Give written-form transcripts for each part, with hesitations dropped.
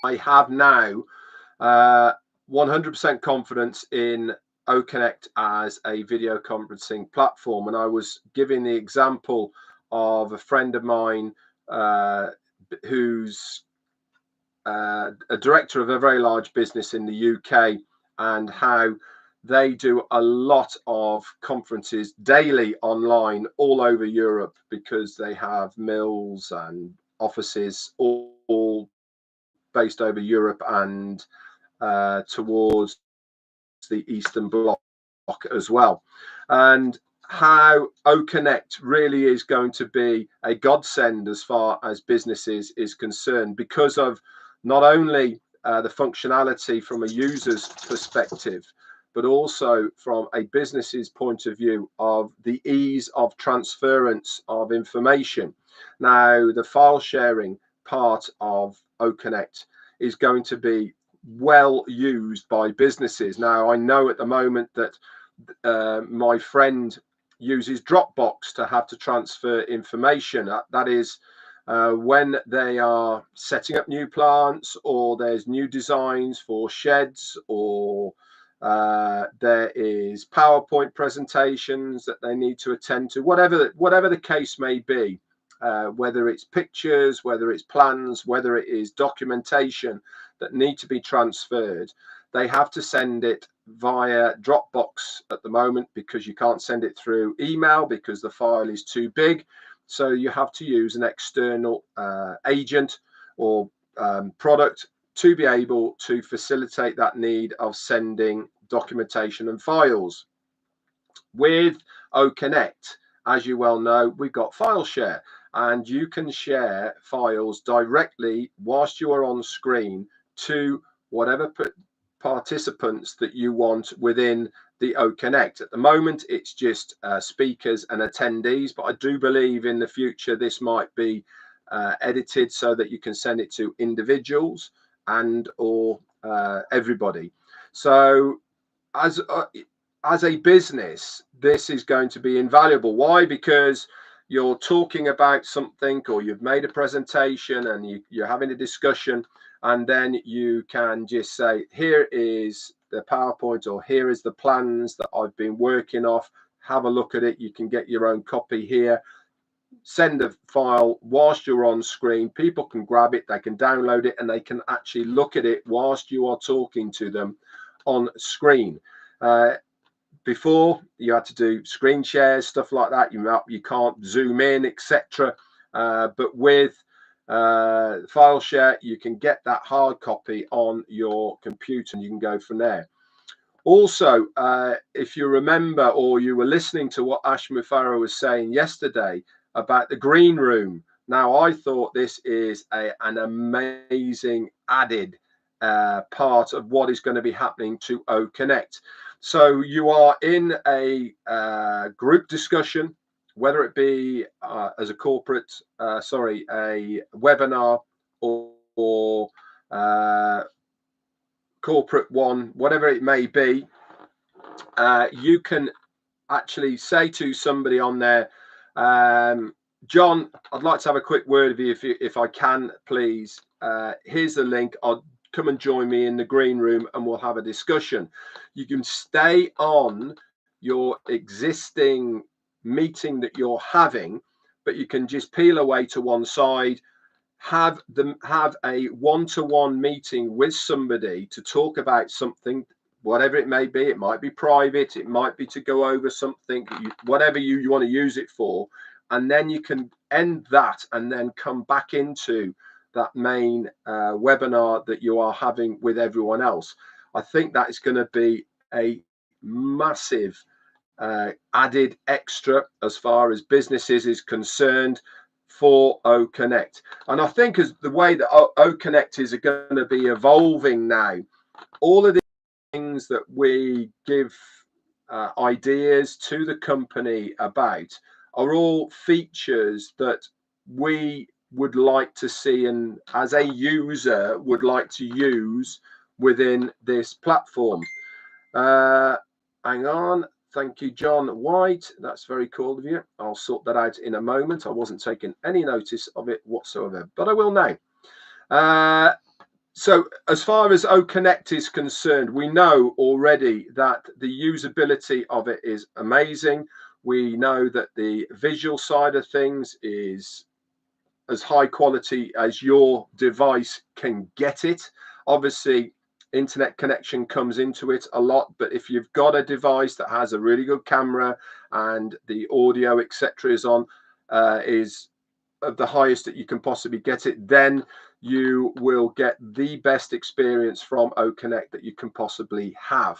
I have now 100% confidence in OCONNECT as a video conferencing platform. And I was giving the example of a friend of mine who's a director of a very large business in the UK, and how they do a lot of conferences daily online all over Europe, because they have mills and offices all based over Europe and towards the Eastern Bloc as well. And how OCONNECT really is going to be a godsend as far as businesses is concerned, because of not only the functionality from a user's perspective, but also from a business's point of view of the ease of transference of information. Now, the file sharing part of OCONNECT is going to be well used by businesses. Now, I know at the moment that my friend uses Dropbox to have to transfer information. That is when they are setting up new plants, or there's new designs for sheds, or there is PowerPoint presentations that they need to attend to, whatever the case may be, whether it's pictures, whether it's plans, whether it is documentation that need to be transferred. They have to send it via Dropbox at the moment, because you can't send it through email because the file is too big. So you have to use an external agent or product to be able to facilitate that need of sending documentation and files. With OCONNECT, as you well know, we've got file share, and you can share files directly whilst you are on screen to whatever participants that you want within the OCONNECT. At the moment, it's just speakers and attendees, but I do believe in the future this might be edited so that you can send it to individuals and or everybody. So as a business, this is going to be invaluable. Why? Because you're talking about something, or you've made a presentation and you're having a discussion, and then you can just say, here is the PowerPoint, or here is the plans that I've been working off. Have a look at it. You can get your own copy here. Send a file whilst you're on screen. People can grab it, they can download it, and they can actually look at it whilst you are talking to them on screen. Before, you had to do screen shares, stuff like that. You can't zoom in, etc. But with file share, you can get that hard copy on your computer, and you can go from there. Also, if you remember, or you were listening to what Ash Mufaro was saying yesterday about the green room. Now, I thought this is an amazing added part of what is going to be happening to OCONNECT. So you are in a group discussion, whether it be as a corporate, a webinar, or corporate one, whatever it may be. You can actually say to somebody on there, John, I'd like to have a quick word with you if I can, please. Here's the link. I'll come and join me in the green room and we'll have a discussion. You can stay on your existing meeting that you're having, but you can just peel away to one side, have a one-to-one meeting with somebody to talk about something, whatever it may be. It might be private, it might be to go over something, whatever you want to use it for, and then you can end that and then come back into that main webinar that you are having with everyone else. I think that is going to be a massive added extra as far as businesses is concerned for OCONNECT. And I think as the way that OCONNECT is going to be evolving now, all of the things that we give ideas to the company about are all features that we would like to see, and as a user would like to use within this platform. Hang on. Thank you, John White. That's very cool of you. I'll sort that out in a moment. I wasn't taking any notice of it whatsoever, but I will now. So as far as OCONNECT is concerned, we know already that the usability of it is amazing. We know that the visual side of things is as high quality as your device can get it. Obviously, internet connection comes into it a lot, but if you've got a device that has a really good camera and the audio, etc., is on, is of the highest that you can possibly get it, then you will get the best experience from OCONNECT that you can possibly have.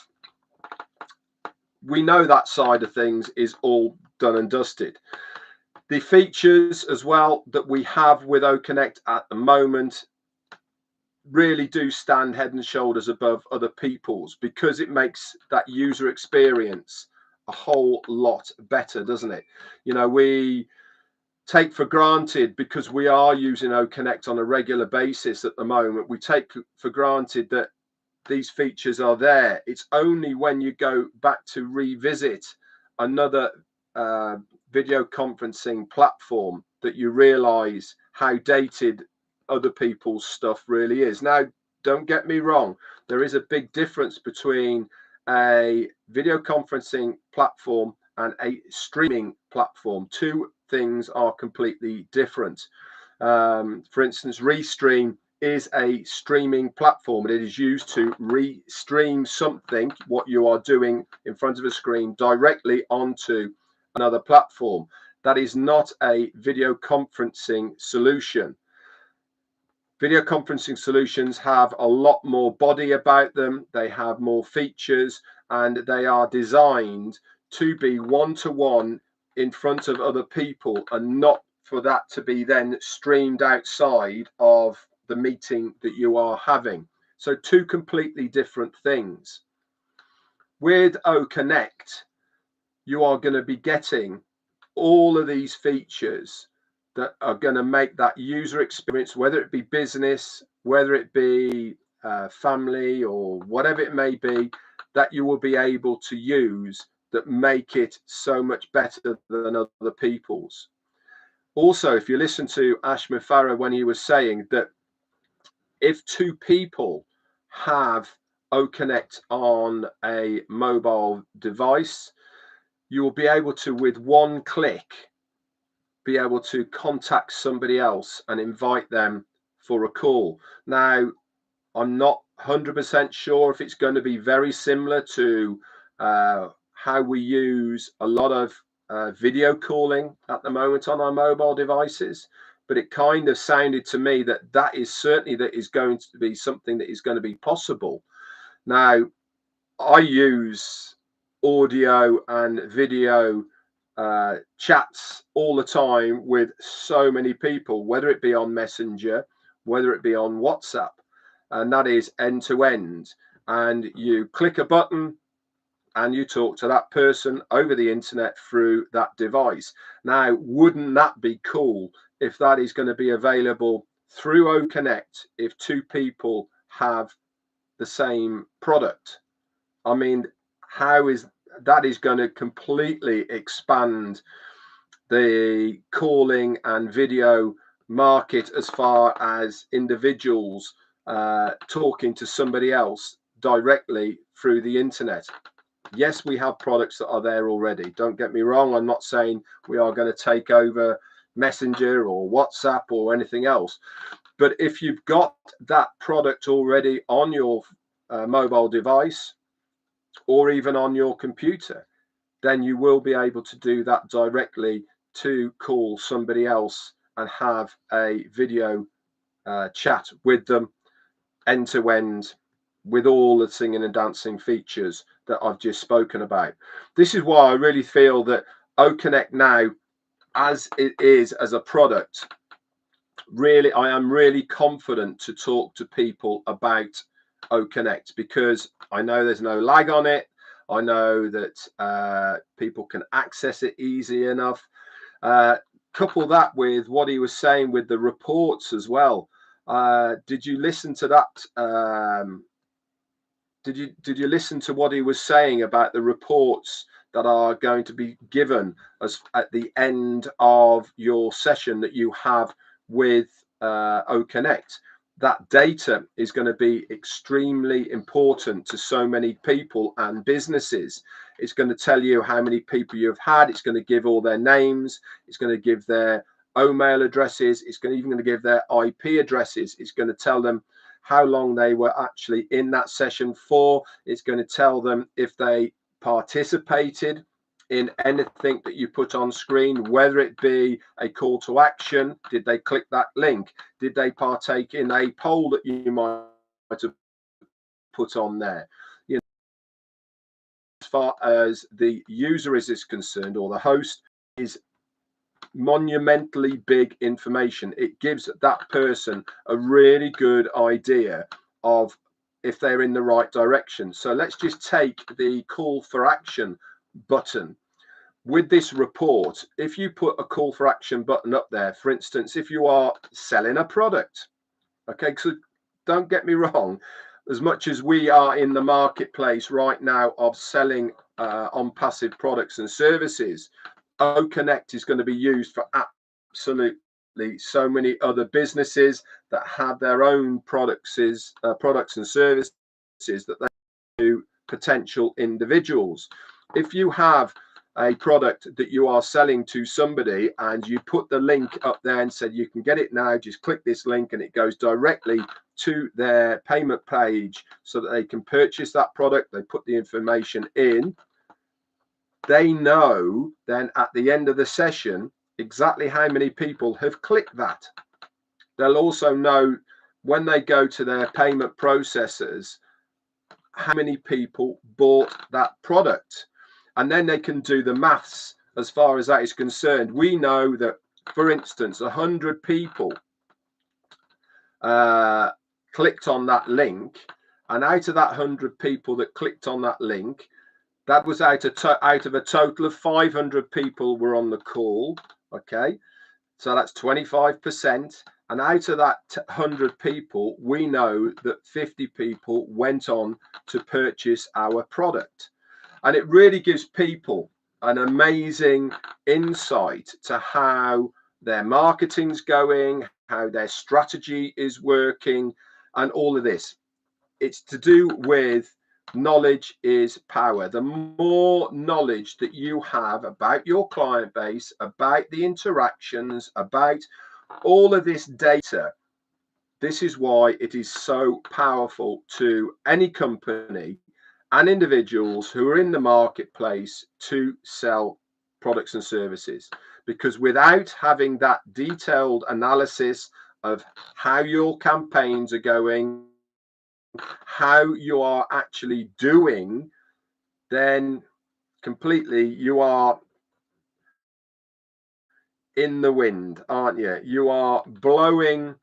We know that side of things is all done and dusted. The features as well that we have with OCONNECT at the moment really do stand head and shoulders above other people's, because it makes that user experience a whole lot better, doesn't it? You know, we take for granted, because we are using OCONNECT on a regular basis at the moment, we take for granted that these features are there. It's only when you go back to revisit another video conferencing platform that you realize how dated other people's stuff really is. Now, don't get me wrong, there is a big difference between a video conferencing platform and a streaming platform. Two things are completely different. For instance, Restream is a streaming platform. It is used to restream something, what you are doing in front of a screen, directly onto another platform. That is not a video conferencing solution. Video conferencing solutions have a lot more body about them. They have more features, and they are designed to be one-to-one in front of other people, and not for that to be then streamed outside of the meeting that you are having. So two completely different things. With OCONNECT, you are going to be getting all of these features that are going to make that user experience, whether it be business, whether it be family, or whatever it may be, that you will be able to use, that make it so much better than other people's. Also, if you listen to Ashma Farah when he was saying that if two people have OCONNECT on a mobile device, you will be able to, with one click, be able to contact somebody else and invite them for a call. Now, I'm not 100% sure if it's going to be very similar to how we use a lot of video calling at the moment on our mobile devices, but it kind of sounded to me that that is certainly going to be something that is going to be possible. Now, I use audio and video chats all the time with so many people, whether it be on Messenger, whether it be on WhatsApp, and that is end to end. And you click a button and you talk to that person over the internet through that device. Now, wouldn't that be cool if that is going to be available through OCONNECT if two people have the same product? I mean, how is that is going to completely expand the calling and video market as far as individuals talking to somebody else directly through the internet. Yes, we have products that are there already. Don't get me wrong. I'm not saying we are going to take over Messenger or WhatsApp or anything else. But if you've got that product already on your mobile device, or even on your computer, then you will be able to do that directly to call somebody else and have a video chat with them end to end, with all the singing and dancing features that I've just spoken about. This is why I really feel that OCONNECT now, as it is as a product, really, I am really confident to talk to people about OCONNECT, because I know there's no lag on it. I know that people can access it easy enough. Couple that with what he was saying with the reports as well. Did you listen to that? Did you listen to what he was saying about the reports that are going to be given as at the end of your session that you have with OCONNECT? that data is going to be extremely important to so many people and businesses. It's going to tell you how many people you've had. It's going to give all their names. It's going to give their OMail addresses. It's even going to give their IP addresses. It's going to tell them how long they were actually in that session for. It's going to tell them if they participated in anything that you put on screen, whether it be a call to action. Did they click that link? Did they partake in a poll that you might have put on there? You know, as far as the user is concerned, or the host, is monumentally big information. It gives that person a really good idea of if they're in the right direction. So let's just take the call for action button. With this report, if you put a call for action button up there, for instance, if you are selling a product, okay, so don't get me wrong, as much as we are in the marketplace right now of selling OnPassive products and services, OCONNECT is going to be used for absolutely so many other businesses that have their own products and services that they do potential individuals. If you have a product that you are selling to somebody and you put the link up there and said you can get it now, just click this link and it goes directly to their payment page so that they can purchase that product. They put the information in. They know then at the end of the session exactly how many people have clicked that. They'll also know when they go to their payment processors how many people bought that product. And then they can do the maths as far as that is concerned. We know that, for instance, 100 people clicked on that link, and out of that 100 people that clicked on that link, that was out of a total of 500 people were on the call. Okay, so that's 25%. And out of that 100 people, we know that 50 people went on to purchase our product. And it really gives people an amazing insight to how their marketing's going, how their strategy is working, and all of this. It's to do with knowledge is power. The more knowledge that you have about your client base, about the interactions, about all of this data, this is why it is so powerful to any company and individuals who are in the marketplace to sell products and services. Because without having that detailed analysis of how your campaigns are going, how you are actually doing, then completely you are in the wind, aren't you? You are blowing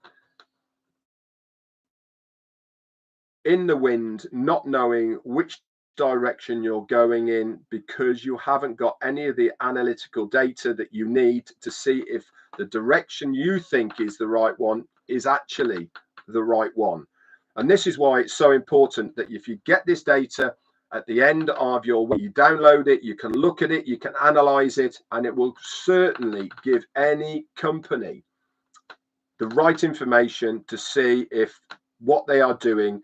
in the wind, not knowing which direction you're going in, because you haven't got any of the analytical data that you need to see if the direction you think is the right one is actually the right one. And this is why it's so important that if you get this data at the end of your week, you download it, you can look at it, you can analyze it, and it will certainly give any company the right information to see if what they are doing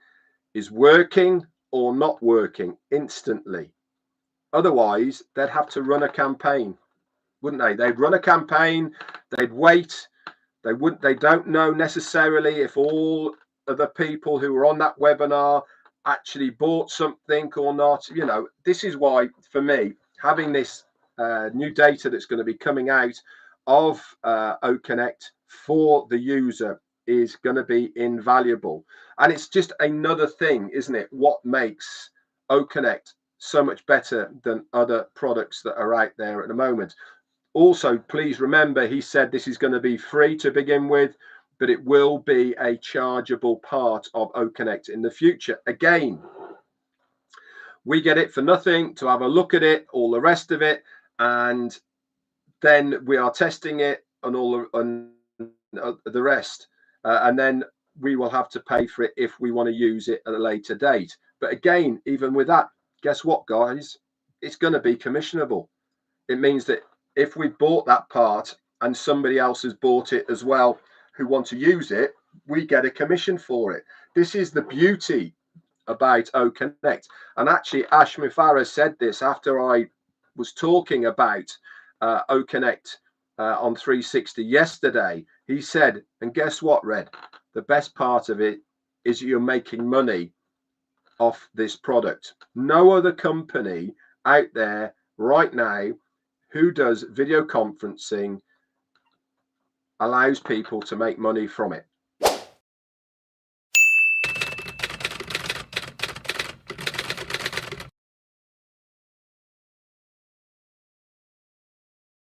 is working or not working instantly. Otherwise, they'd have to run a campaign, wouldn't they? They'd run a campaign, they'd wait, they don't know necessarily if all of the people who were on that webinar actually bought something or not. You know, this is why, for me, having this new data that's going to be coming out of OCONNECT for the user is going to be invaluable. And it's just another thing, isn't it, what makes OCONNECT so much better than other products that are out there at the moment. Also, please remember, he said this is going to be free to begin with, but it will be a chargeable part of OCONNECT in the future. Again, we get it for nothing to have a look at it, all the rest of it, and then we are testing it and all the rest. And then we will have to pay for it if we want to use it at a later date. But again, even with that, guess what, guys? It's going to be commissionable. It means that if we bought that part and somebody else has bought it as well who want to use it, we get a commission for it. This is the beauty about OCONNECT. And actually, Ash Mufara said this after I was talking about OCONNECT on 360 yesterday. He said, and guess what, Red? The best part of it is you're making money off this product. No other company out there right now who does video conferencing allows people to make money from it.